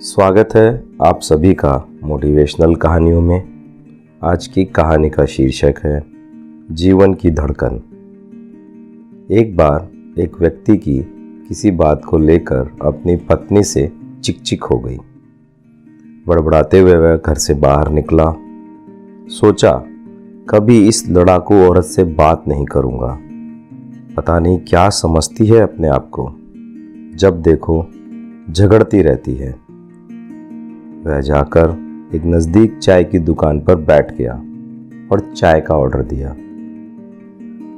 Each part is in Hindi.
स्वागत है आप सभी का मोटिवेशनल कहानियों में। आज की कहानी का शीर्षक है जीवन की धड़कन। एक बार एक व्यक्ति की किसी बात को लेकर अपनी पत्नी से चिक हो गई। बड़बड़ाते हुए वह घर से बाहर निकला। सोचा कभी इस लड़ाकू औरत से बात नहीं करूंगा, पता नहीं क्या समझती है अपने आप को, जब देखो झगड़ती रहती है। वह जाकर एक नज़दीक चाय की दुकान पर बैठ गया और चाय का ऑर्डर दिया।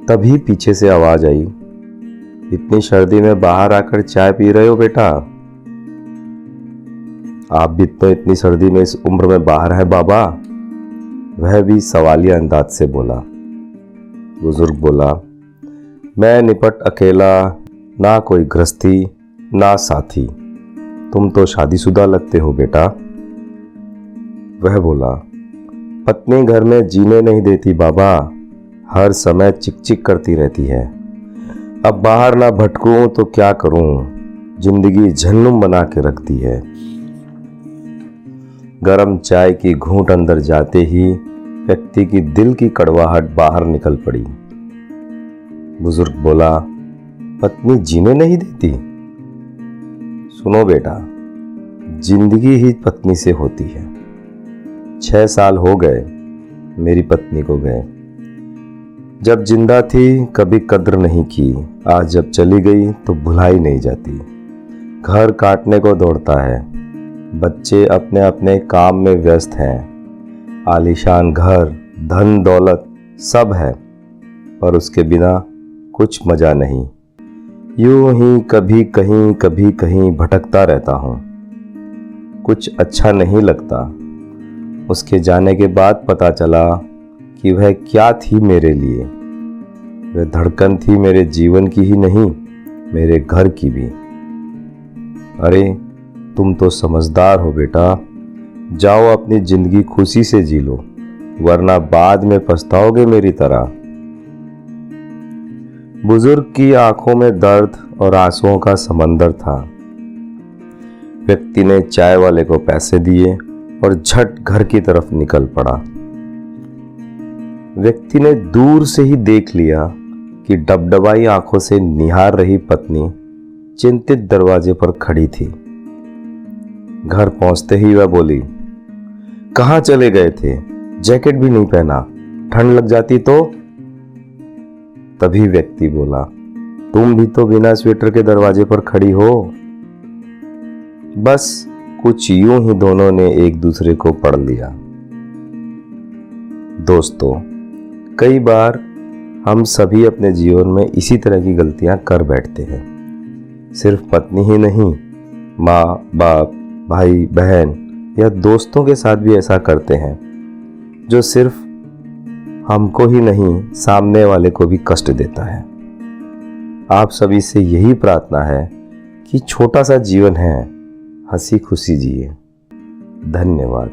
तभी पीछे से आवाज आई, इतनी सर्दी में बाहर आकर चाय पी रहे हो बेटा? आप भी तो इतनी सर्दी में इस उम्र में बाहर है बाबा। वह भी सवालिया अंदाज से बोला। बुजुर्ग बोला, मैं निपट अकेला, ना कोई गृहस्थी ना साथी, तुम तो शादीशुदा लगते हो बेटा। वह बोला, पत्नी घर में जीने नहीं देती बाबा, हर समय चिक करती रहती है। अब बाहर ना भटकूं तो क्या करूं, जिंदगी झन्नुम बना के रखती है। गरम चाय की घूंट अंदर जाते ही व्यक्ति की दिल की कड़वाहट बाहर निकल पड़ी। बुजुर्ग बोला, पत्नी जीने नहीं देती? सुनो बेटा, जिंदगी ही पत्नी से होती है। 6 साल हो गए मेरी पत्नी को गए। जब जिंदा थी कभी कद्र नहीं की, आज जब चली गई तो भुलाई नहीं जाती। घर काटने को दौड़ता है, बच्चे अपने अपने काम में व्यस्त हैं। आलीशान घर, धन दौलत सब है, पर उसके बिना कुछ मजा नहीं। यूं ही कभी कहीं भटकता रहता हूँ। कुछ अच्छा नहीं लगता। उसके जाने के बाद पता चला कि वह क्या थी मेरे लिए। वह धड़कन थी मेरे जीवन की ही नहीं, मेरे घर की भी। अरे तुम तो समझदार हो बेटा, जाओ अपनी जिंदगी खुशी से जी लो, वरना बाद में पछताओगे मेरी तरह। बुजुर्ग की आंखों में दर्द और आंसुओं का समंदर था। व्यक्ति ने चाय वाले को पैसे दिए और झट घर की तरफ निकल पड़ा। व्यक्ति ने दूर से ही देख लिया कि डबडबाई आंखों से निहार रही पत्नी चिंतित दरवाजे पर खड़ी थी। घर पहुंचते ही वह बोली, कहां चले गए थे? जैकेट भी नहीं पहना, ठंड लग जाती तो? तभी व्यक्ति बोला, तुम भी तो बिना स्वेटर के दरवाजे पर खड़ी हो। बस कुछ यूं ही दोनों ने एक दूसरे को पढ़ लिया। दोस्तों, कई बार हम सभी अपने जीवन में इसी तरह की गलतियां कर बैठते हैं। सिर्फ पत्नी ही नहीं, माँ बाप, भाई बहन या दोस्तों के साथ भी ऐसा करते हैं, जो सिर्फ हमको ही नहीं सामने वाले को भी कष्ट देता है। आप सभी से यही प्रार्थना है कि छोटा सा जीवन है, हंसी खुशी जिए। धन्यवाद।